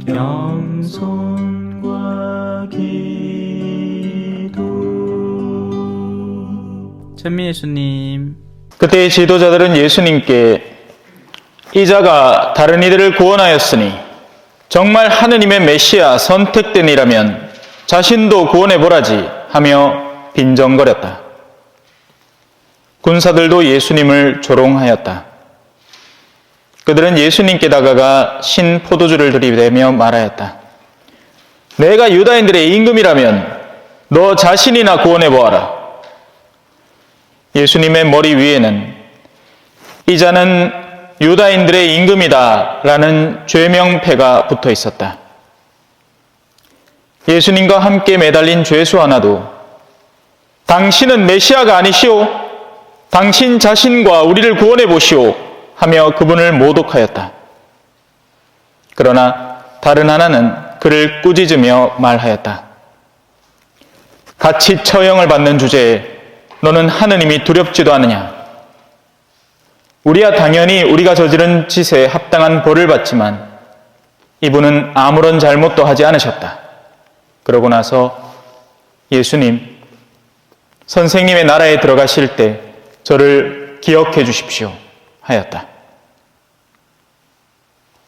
겸손과 기도. 천미 예수님. 그때 지도자들은 예수님께 이 자가 다른 이들을 구원하였으니 정말 하느님의 메시아 선택된 이라면 자신도 구원해 보라지 하며 빈정거렸다. 군사들도 예수님을 조롱하였다. 그들은 예수님께 다가가 신 포도주를 들이대며 말하였다. 내가 유다인들의 임금이라면 너 자신이나 구원해 보아라. 예수님의 머리 위에는 이 자는 유다인들의 임금이다 라는 죄명패가 붙어 있었다. 예수님과 함께 매달린 죄수 하나도 당신은 메시아가 아니시오? 당신 자신과 우리를 구원해 보시오 하며 그분을 모독하였다. 그러나 다른 하나는 그를 꾸짖으며 말하였다. 같이 처형을 받는 주제에 너는 하느님이 두렵지도 않으냐? 우리야 당연히 우리가 저지른 짓에 합당한 벌을 받지만 이분은 아무런 잘못도 하지 않으셨다. 그러고 나서 예수님, 선생님의 나라에 들어가실 때 저를 기억해 주십시오 하였다.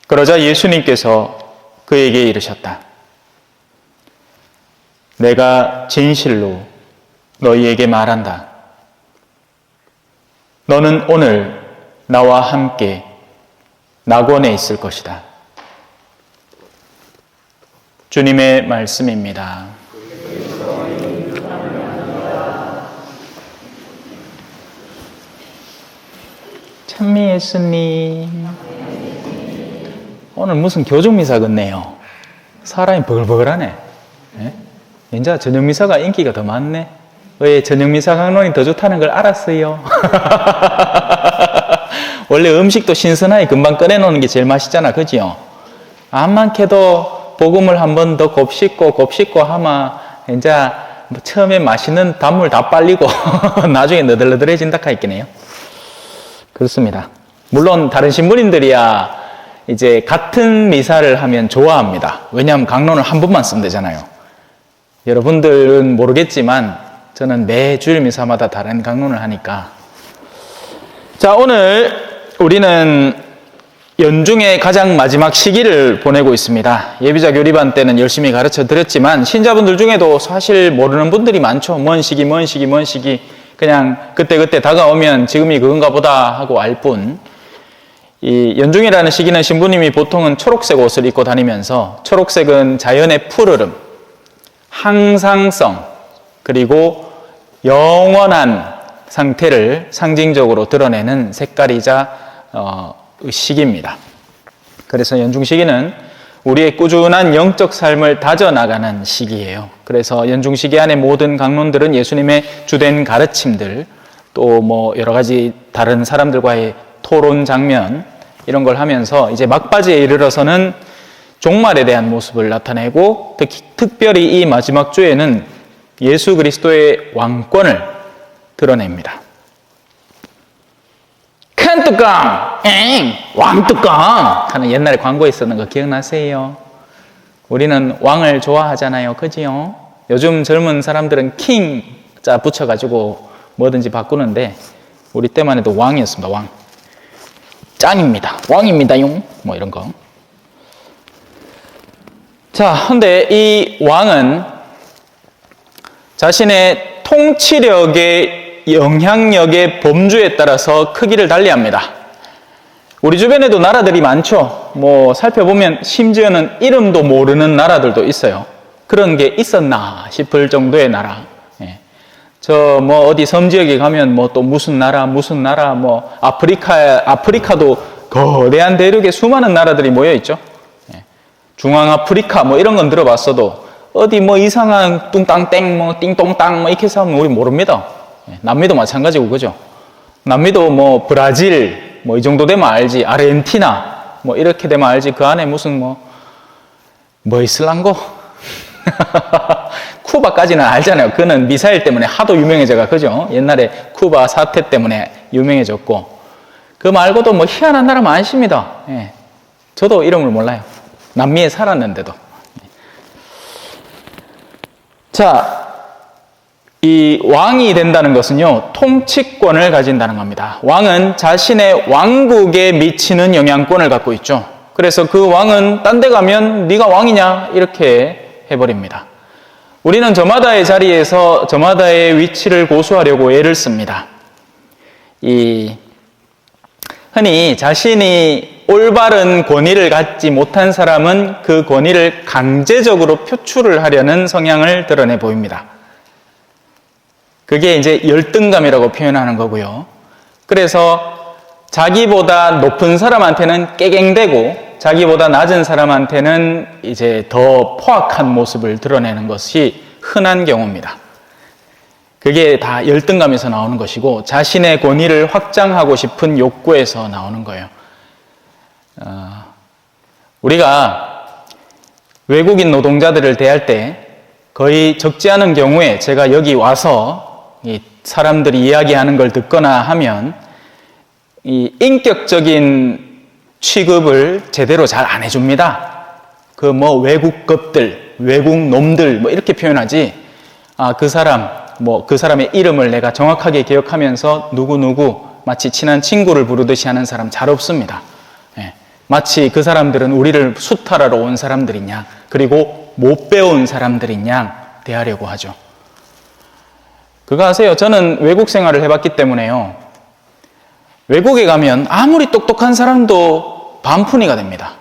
그러자 예수님께서 그에게 이르셨다. 내가 진실로 너희에게 말한다. 너는 오늘 나와 함께 낙원에 있을 것이다. 주님의 말씀입니다. 천미 예수님. 오늘 무슨 교종미사 같네요. 사람이 버글버글하네. 예? 이제 저녁미사가 인기가 더 많네. 왜 저녁미사 강론이 더 좋다는 걸 알았어요. 원래 음식도 신선하게 금방 꺼내놓는 게 제일 맛있잖아. 그지요? 암만 캐도 복음을 한 번 더 곱씹고 하면 이제 처음에 맛있는 단물 다 빨리고 나중에 너덜너덜해진다 하겠네요. 그렇습니다. 물론 다른 신부님들이야 이제 같은 미사를 하면 좋아합니다. 왜냐하면 강론을 한 번만 쓰면 되잖아요. 여러분들은 모르겠지만 저는 매 주일 미사마다 다른 강론을 하니까. 자, 오늘 우리는 연중의 가장 마지막 시기를 보내고 있습니다. 예비자 교리반 때는 열심히 가르쳐 드렸지만 신자분들 중에도 사실 모르는 분들이 많죠. 뭔 시기 그냥 그때 다가오면 지금이 그건가 보다 하고 알 뿐. 이 연중이라는 시기는 신부님이 보통은 초록색 옷을 입고 다니면서 초록색은 자연의 푸르름, 항상성, 그리고 영원한 상태를 상징적으로 드러내는 색깔이자 시기입니다. 그래서 연중 시기는 우리의 꾸준한 영적 삶을 다져나가는 시기예요. 그래서 연중 시기 안에 모든 강론들은 예수님의 주된 가르침들, 또 뭐 여러 가지 다른 사람들과의 토론 장면 이런 걸 하면서 이제 막바지에 이르러서는 종말에 대한 모습을 나타내고 특별히 이 마지막 주에는 예수 그리스도의 왕권을 드러냅니다. 큰 뚜껑, 왕뚜껑 하는 옛날에 광고에 있었는 거 기억나세요? 우리는 왕을 좋아하잖아요. 그지요? 요즘 젊은 사람들은 킹 자 붙여가지고 뭐든지 바꾸는데 우리 때만 해도 왕이었습니다. 왕. 짱입니다. 왕입니다용. 뭐 이런 거. 자, 근데 이 왕은 자신의 통치력의 영향력의 범주에 따라서 크기를 달리합니다. 우리 주변에도 나라들이 많죠. 뭐 살펴보면 심지어는 이름도 모르는 나라들도 있어요. 그런 게 있었나 싶을 정도의 나라. 예. 저 뭐 어디 섬 지역에 가면 뭐 또 무슨 나라 뭐 아프리카도 거대한 대륙에 수많은 나라들이 모여 있죠. 예. 중앙아프리카 뭐 이런 건 들어봤어도 어디 뭐 이상한 뚱땅땡 뭐 띵똥땅 뭐 이렇게 해서 하면 우리 모릅니다. 예. 남미도 마찬가지고 그죠? 남미도 뭐 브라질 뭐 이 정도 되면 알지. 아르헨티나 뭐 이렇게 되면 알지. 그 안에 무슨 뭐 있을란고? 쿠바까지는 알잖아요. 그는 미사일 때문에 하도 유명해져가 그죠? 옛날에 쿠바 사태 때문에 유명해졌고 그 말고도 뭐 희한한 나라 많습니다. 예. 저도 이름을 몰라요. 남미에 살았는데도. 자, 이 왕이 된다는 것은요, 통치권을 가진다는 겁니다. 왕은 자신의 왕국에 미치는 영향권을 갖고 있죠. 그래서 그 왕은 딴 데 가면 네가 왕이냐 이렇게 해버립니다. 우리는 저마다의 자리에서 저마다의 위치를 고수하려고 애를 씁니다. 흔히 자신이 올바른 권위를 갖지 못한 사람은 그 권위를 강제적으로 표출을 하려는 성향을 드러내 보입니다. 그게 이제 열등감이라고 표현하는 거고요. 그래서 자기보다 높은 사람한테는 깨갱대고 자기보다 낮은 사람한테는 이제 더 포악한 모습을 드러내는 것이 흔한 경우입니다. 그게 다 열등감에서 나오는 것이고 자신의 권위를 확장하고 싶은 욕구에서 나오는 거예요. 우리가 외국인 노동자들을 대할 때 거의 적지 않은 경우에 제가 여기 와서 이 사람들이 이야기하는 걸 듣거나 하면 이 인격적인 취급을 제대로 잘 안 해줍니다. 그 뭐 외국 것들, 외국 놈들 뭐 이렇게 표현하지. 그 사람 뭐 그 사람의 이름을 내가 정확하게 기억하면서 누구누구 마치 친한 친구를 부르듯이 하는 사람 잘 없습니다. 예. 마치 그 사람들은 우리를 수탈하러 온 사람들이냐 그리고 못 배운 사람들이냐 대하려고 하죠. 그거 아세요? 저는 외국 생활을 해봤기 때문에요. 외국에 가면 아무리 똑똑한 사람도 반푼이가 됩니다.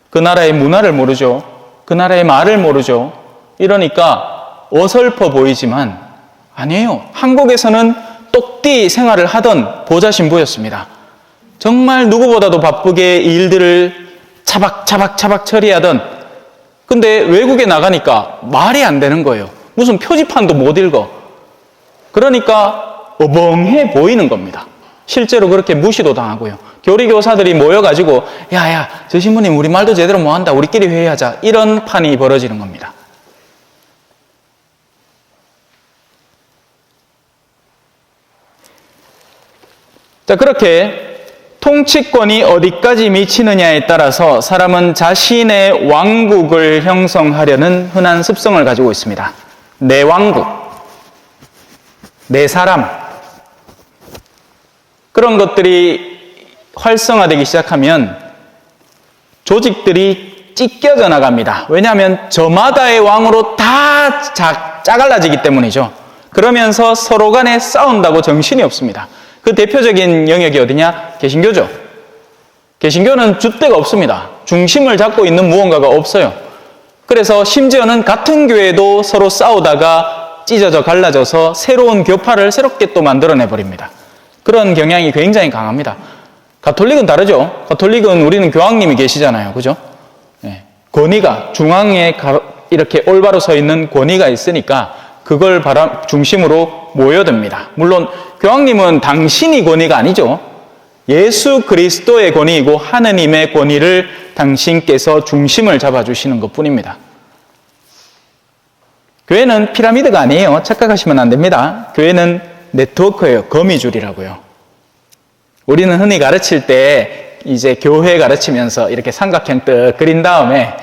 그 나라의 문화를 모르죠. 그 나라의 말을 모르죠. 이러니까 어설퍼 보이지만 아니에요. 한국에서는 똑띠 생활을 하던 보자 신부였습니다. 정말 누구보다도 바쁘게 일들을 차박차박 처리하던, 근데 외국에 나가니까 말이 안 되는 거예요. 무슨 표지판도 못 읽어. 그러니까 어벙해 보이는 겁니다. 실제로 그렇게 무시도 당하고요. 교리교사들이 모여가지고 야야 저 신부님 우리 말도 제대로 못한다, 우리끼리 회의하자, 이런 판이 벌어지는 겁니다. 자, 그렇게 통치권이 어디까지 미치느냐에 따라서 사람은 자신의 왕국을 형성하려는 흔한 습성을 가지고 있습니다. 내 왕국, 내 사람, 그런 것들이 활성화되기 시작하면 조직들이 찢겨져 나갑니다. 왜냐하면 저마다의 왕으로 다 짜갈라지기 때문이죠. 그러면서 서로 간에 싸운다고 정신이 없습니다. 그 대표적인 영역이 어디냐? 개신교죠. 개신교는 줏대가 없습니다. 중심을 잡고 있는 무언가가 없어요. 그래서 심지어는 같은 교회도 서로 싸우다가 찢어져 갈라져서 새로운 교파를 새롭게 또 만들어내버립니다. 그런 경향이 굉장히 강합니다. 가톨릭은 다르죠. 가톨릭은 우리는 교황님이 계시잖아요. 그죠? 네. 권위가, 중앙에 이렇게 올바로 서 있는 권위가 있으니까 그걸 중심으로 모여듭니다. 물론 교황님은 당신이 권위가 아니죠. 예수 그리스도의 권위이고 하느님의 권위를 당신께서 중심을 잡아주시는 것뿐입니다. 교회는 피라미드가 아니에요. 착각하시면 안 됩니다. 교회는 네트워크예요. 거미줄이라고요. 우리는 흔히 가르칠 때 이제 교회 가르치면서 이렇게 삼각형 뜩 그린 다음에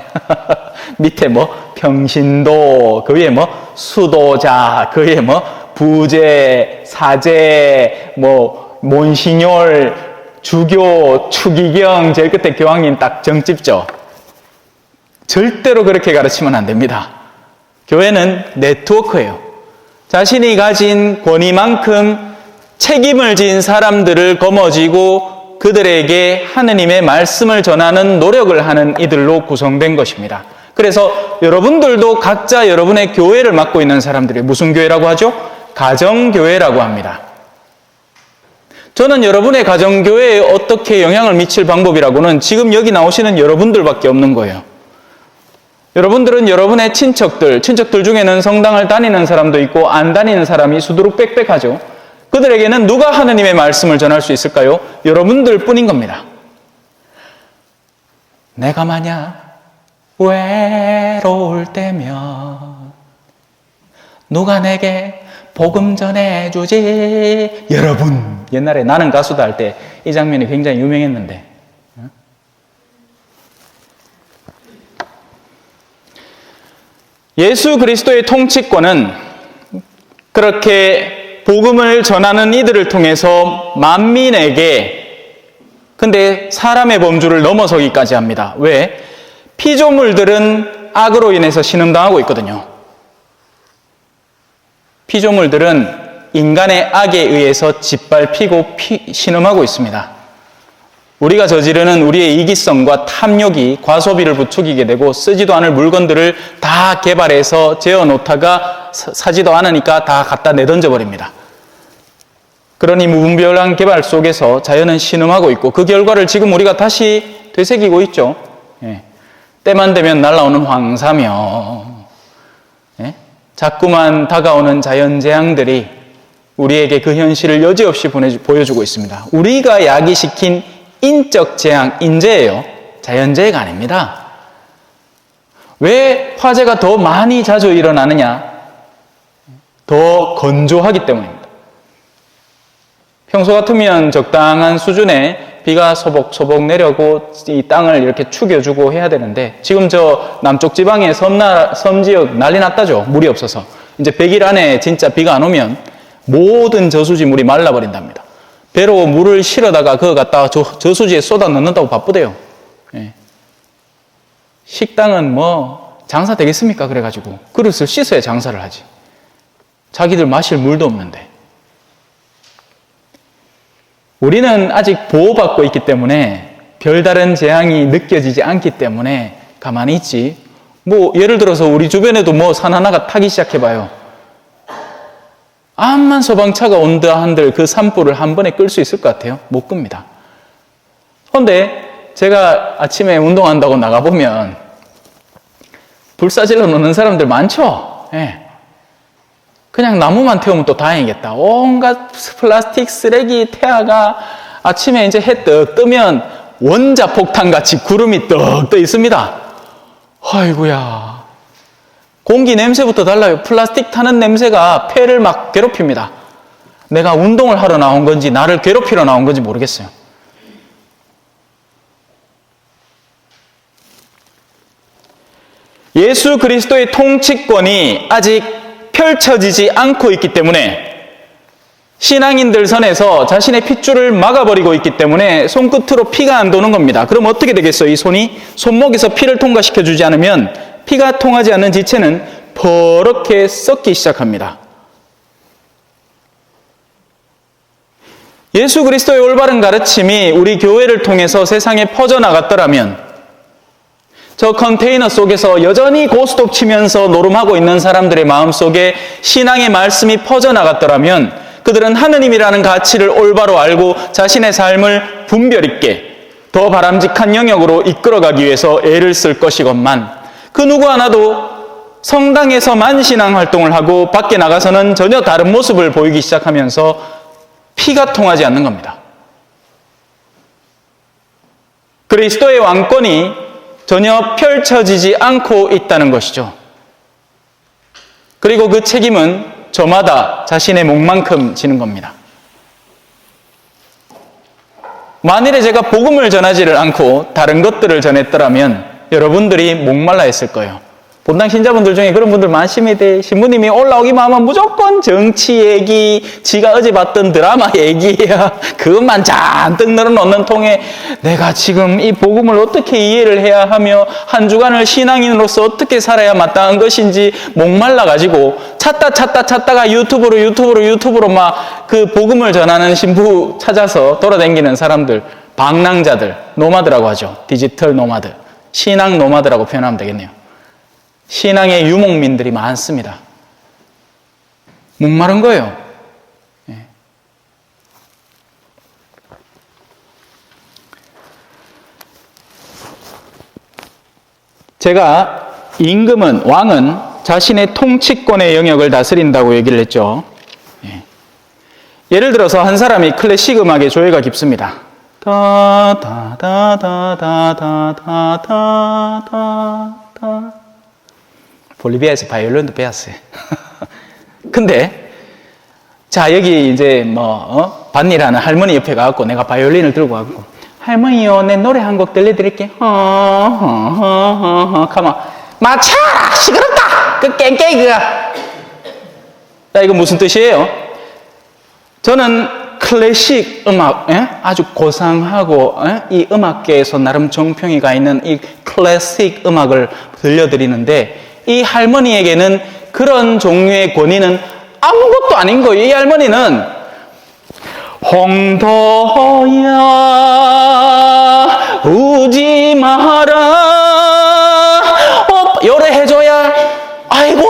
밑에 뭐 평신도, 그 위에 뭐 수도자, 그 위에 뭐 부제, 사제, 뭐 몬시뇰, 주교, 추기경, 제일 끝에 교황님 딱 정찝죠. 절대로 그렇게 가르치면 안 됩니다. 교회는 네트워크예요. 자신이 가진 권위만큼 책임을 진 사람들을 거머쥐고 그들에게 하느님의 말씀을 전하는 노력을 하는 이들로 구성된 것입니다. 그래서 여러분들도 각자 여러분의 교회를 맡고 있는 사람들이 무슨 교회라고 하죠? 가정교회라고 합니다. 저는 여러분의 가정교회에 어떻게 영향을 미칠 방법이라고는 지금 여기 나오시는 여러분들밖에 없는 거예요. 여러분들은 여러분의 친척들 중에는 성당을 다니는 사람도 있고 안 다니는 사람이 수두룩 빽빽하죠. 그들에게는 누가 하느님의 말씀을 전할 수 있을까요? 여러분들 뿐인 겁니다. 내가 만약 외로울 때면 누가 내게 복음 전해주지. 여러분, 옛날에 나는 가수다 할 때 이 장면이 굉장히 유명했는데, 예수 그리스도의 통치권은 그렇게 복음을 전하는 이들을 통해서 만민에게, 근데 사람의 범주를 넘어서기까지 합니다. 왜? 피조물들은 악으로 인해서 신음당하고 있거든요. 피조물들은 인간의 악에 의해서 짓밟히고 신음하고 있습니다. 우리가 저지르는 우리의 이기성과 탐욕이 과소비를 부추기게 되고 쓰지도 않을 물건들을 다 개발해서 재어놓다가 사지도 않으니까 다 갖다 내던져 버립니다. 그러니 무분별한 개발 속에서 자연은 신음하고 있고 그 결과를 지금 우리가 다시 되새기고 있죠. 예. 때만 되면 날아오는 황사며 자꾸만 다가오는 자연재앙들이 우리에게 그 현실을 여지없이 보여주고 있습니다. 우리가 야기시킨 인적 재앙, 인재예요. 자연재해가 아닙니다. 왜 화재가 더 많이 자주 일어나느냐? 더 건조하기 때문입니다. 평소 같으면 적당한 수준의 비가 소복소복 내려고 이 땅을 이렇게 축여주고 해야 되는데 지금 저 남쪽 지방의 섬 지역 난리 났다죠. 물이 없어서. 이제 100일 안에 진짜 비가 안 오면 모든 저수지 물이 말라버린답니다. 배로 물을 실어다가 그거 갖다가 저수지에 쏟아 넣는다고 바쁘대요. 예. 식당은 뭐 장사 되겠습니까? 그래가지고 그릇을 씻어야 장사를 하지. 자기들 마실 물도 없는데. 우리는 아직 보호받고 있기 때문에 별다른 재앙이 느껴지지 않기 때문에 가만히 있지. 뭐 예를 들어서 우리 주변에도 뭐 산 하나가 타기 시작해봐요. 암만 소방차가 온다 한들 그 산불을 한 번에 끌 수 있을 것 같아요? 못 끕니다. 그런데 제가 아침에 운동한다고 나가보면 불사질러 놓는 사람들 많죠? 예. 그냥 나무만 태우면 또 다행이겠다. 온갖 플라스틱 쓰레기 태아가 아침에 이제 해 떡 뜨면 원자폭탄같이 구름이 떡 떠 있습니다. 아이고야. 공기 냄새부터 달라요. 플라스틱 타는 냄새가 폐를 막 괴롭힙니다. 내가 운동을 하러 나온 건지 나를 괴롭히러 나온 건지 모르겠어요. 예수 그리스도의 통치권이 아직 펼쳐지지 않고 있기 때문에 신앙인들 선에서 자신의 핏줄을 막아버리고 있기 때문에 손끝으로 피가 안 도는 겁니다. 그럼 어떻게 되겠어요? 이 손이 손목에서 피를 통과시켜주지 않으면 피가 통하지 않는 지체는 퍼렇게 썩기 시작합니다. 예수 그리스도의 올바른 가르침이 우리 교회를 통해서 세상에 퍼져나갔더라면 저 컨테이너 속에서 여전히 고스톱 치면서 노름하고 있는 사람들의 마음속에 신앙의 말씀이 퍼져나갔더라면 그들은 하느님이라는 가치를 올바로 알고 자신의 삶을 분별 있게 더 바람직한 영역으로 이끌어가기 위해서 애를 쓸 것이건만 그 누구 하나도 성당에서만 신앙 활동을 하고 밖에 나가서는 전혀 다른 모습을 보이기 시작하면서 피가 통하지 않는 겁니다. 그리스도의 왕권이 전혀 펼쳐지지 않고 있다는 것이죠. 그리고 그 책임은 저마다 자신의 목만큼 지는 겁니다. 만일에 제가 복음을 전하지를 않고 다른 것들을 전했더라면 여러분들이 목말라 했을 거예요. 본당 신자분들 중에 그런 분들 많습니다. 신부님이 올라오기만 하면 무조건 정치 얘기, 지가 어제 봤던 드라마 얘기야. 그것만 잔뜩 늘어놓는 통에 내가 지금 이 복음을 어떻게 이해를 해야 하며 한 주간을 신앙인으로서 어떻게 살아야 마땅한 것인지 목말라가지고 찾다가 유튜브로 막 그 복음을 전하는 신부 찾아서 돌아다니는 사람들, 방랑자들, 노마드라고 하죠. 디지털 노마드. 신앙 노마드라고 표현하면 되겠네요. 신앙의 유목민들이 많습니다. 목마른 거예요. 제가 임금은, 왕은 자신의 통치권의 영역을 다스린다고 얘기를 했죠. 예를 들어서 한 사람이 클래식 음악에 조예가 깊습니다. 볼리비아에서 바이올린도 배웠어요. 근데 자 여기 이제 밭일하는 할머니 옆에 가갖고 내가 바이올린을 들고 가고 할머니요 내 노래 한 곡 들려드릴게. 가만 맞춰라 시끄럽다. 그 깽깽이 그가. 자, 이거 무슨 뜻이에요? 저는 클래식 음악, 아주 고상하고 이 음악계에서 나름 정평이 가 있는 이 클래식 음악을 들려드리는데 이 할머니에게는 그런 종류의 권위는 아무것도 아닌 거예요. 이 할머니는 홍도야 우지 마라 요래해줘야 아이고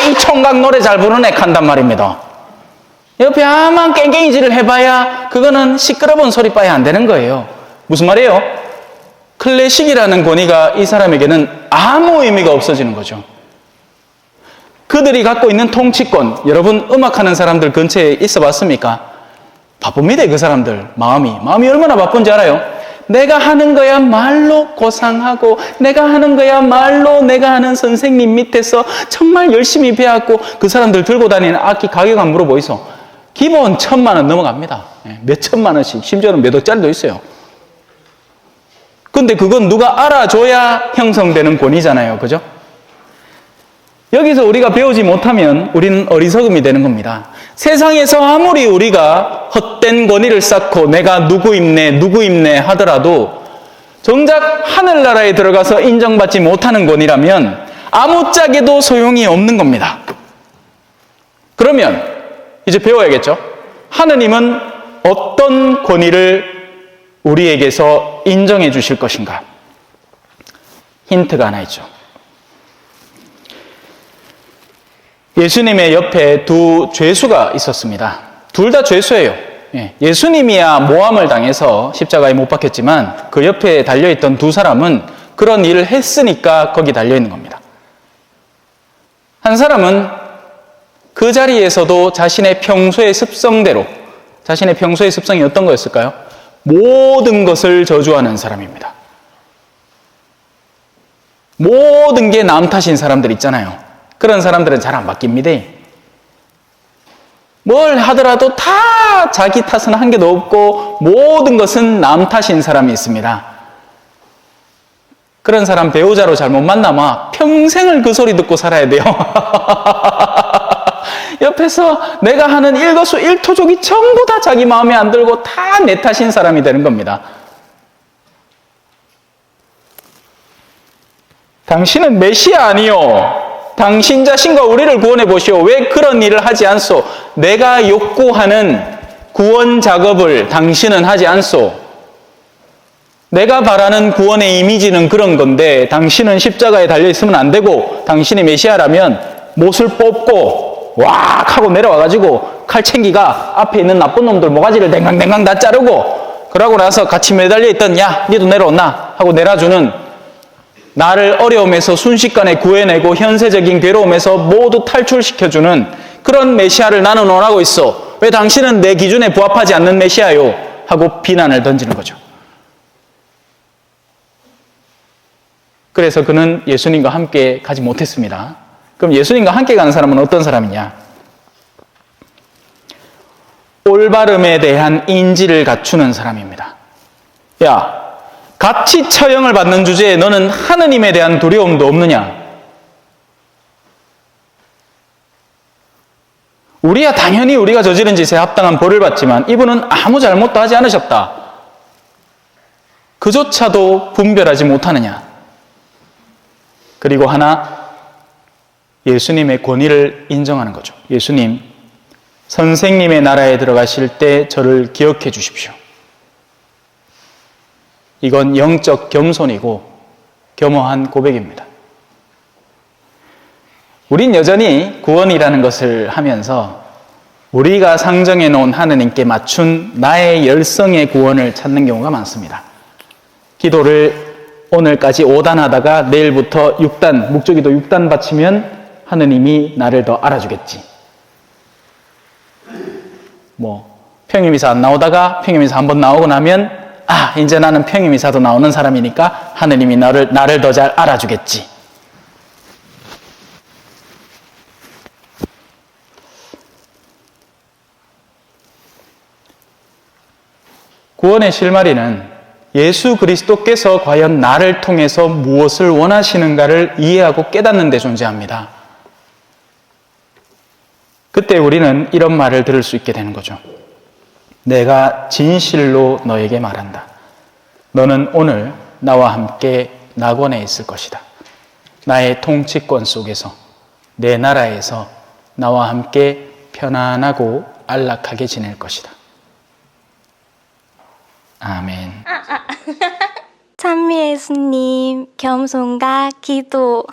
이 총각 노래 잘 부르네 한단 말입니다. 옆에 아만 깽깽이질을 해봐야 그거는 시끄러운 소리 빠야 안 되는 거예요. 무슨 말이에요? 클래식이라는 권위가 이 사람에게는 아무 의미가 없어지는 거죠. 그들이 갖고 있는 통치권, 여러분 음악하는 사람들 근처에 있어 봤습니까? 바쁩니다. 그 사람들 마음이 얼마나 바쁜지 알아요? 내가 하는 거야 말로 고상하고 내가 하는 거야 말로 내가 하는 선생님 밑에서 정말 열심히 배웠고 그 사람들 들고 다니는 악기 가격 안 물어보이소. 기본 1,000만 원 넘어갑니다. 몇 천만 원씩, 심지어는 몇 억짜리도 있어요. 근데 그건 누가 알아줘야 형성되는 권위잖아요. 그죠? 여기서 우리가 배우지 못하면 우리는 어리석음이 되는 겁니다. 세상에서 아무리 우리가 헛된 권위를 쌓고 내가 누구 입네 하더라도 정작 하늘나라에 들어가서 인정받지 못하는 권위라면 아무짝에도 소용이 없는 겁니다. 그러면 이제 배워야겠죠? 하느님은 어떤 권위를 우리에게서 인정해 주실 것인가? 힌트가 하나 있죠. 예수님의 옆에 두 죄수가 있었습니다. 둘 다 죄수예요. 예수님이야 모함을 당해서 십자가에 못 박혔지만 그 옆에 달려있던 두 사람은 그런 일을 했으니까 거기 달려있는 겁니다. 한 사람은 그 자리에서도 자신의 평소의 습성대로, 자신의 평소의 습성이 어떤 거였을까요? 모든 것을 저주하는 사람입니다. 모든 게 남 탓인 사람들 있잖아요. 그런 사람들은 잘 안 바뀝니다. 뭘 하더라도 다 자기 탓은 한 개도 없고 모든 것은 남 탓인 사람이 있습니다. 그런 사람 배우자로 잘못 만나면 평생을 그 소리 듣고 살아야 돼요. 옆에서 내가 하는 일거수일투족이 전부 다 자기 마음에 안 들고 다 내 탓인 사람이 되는 겁니다. 당신은 메시아 아니요. 당신 자신과 우리를 구원해 보시오. 왜 그런 일을 하지 않소? 내가 욕구하는 구원 작업을 당신은 하지 않소. 내가 바라는 구원의 이미지는 그런 건데 당신은 십자가에 달려있으면 안 되고 당신이 메시아라면 못을 뽑고 왁 하고 내려와가지고 칼챙기가 앞에 있는 나쁜 놈들 모가지를 댕강댕강 다 자르고 그러고 나서 같이 매달려 있던 야 니도 내려오나 하고 내려주는 나를 어려움에서 순식간에 구해내고 현세적인 괴로움에서 모두 탈출시켜주는 그런 메시아를 나는 원하고 있어. 왜 당신은 내 기준에 부합하지 않는 메시아요? 하고 비난을 던지는 거죠. 그래서 그는 예수님과 함께 가지 못했습니다. 그럼 예수님과 함께 가는 사람은 어떤 사람이냐? 올바름에 대한 인지를 갖추는 사람입니다. 야, 같이 처형을 받는 주제에 너는 하느님에 대한 두려움도 없느냐? 우리야 당연히 우리가 저지른 짓에 합당한 벌을 받지만 이분은 아무 잘못도 하지 않으셨다. 그조차도 분별하지 못하느냐? 그리고 하나, 예수님의 권위를 인정하는 거죠. 예수님, 선생님의 나라에 들어가실 때 저를 기억해 주십시오. 이건 영적 겸손이고 겸허한 고백입니다. 우린 여전히 구원이라는 것을 하면서 우리가 상정해 놓은 하느님께 맞춘 나의 열성의 구원을 찾는 경우가 많습니다. 기도를 오늘까지 5단 하다가 내일부터 6단, 묵주기도 6단 바치면 하느님이 나를 더 알아주겠지. 평일미사 안 나오다가 평일미사 한번 나오고 나면 이제 나는 평일미사도 나오는 사람이니까 하느님이 나를 더 잘 알아주겠지. 구원의 실마리는 예수 그리스도께서 과연 나를 통해서 무엇을 원하시는가를 이해하고 깨닫는 데 존재합니다. 그때 우리는 이런 말을 들을 수 있게 되는 거죠. 내가 진실로 너에게 말한다. 너는 오늘 나와 함께 낙원에 있을 것이다. 나의 통치권 속에서, 내 나라에서 나와 함께 편안하고 안락하게 지낼 것이다. 아멘. 찬미 예수님, 겸손과 기도.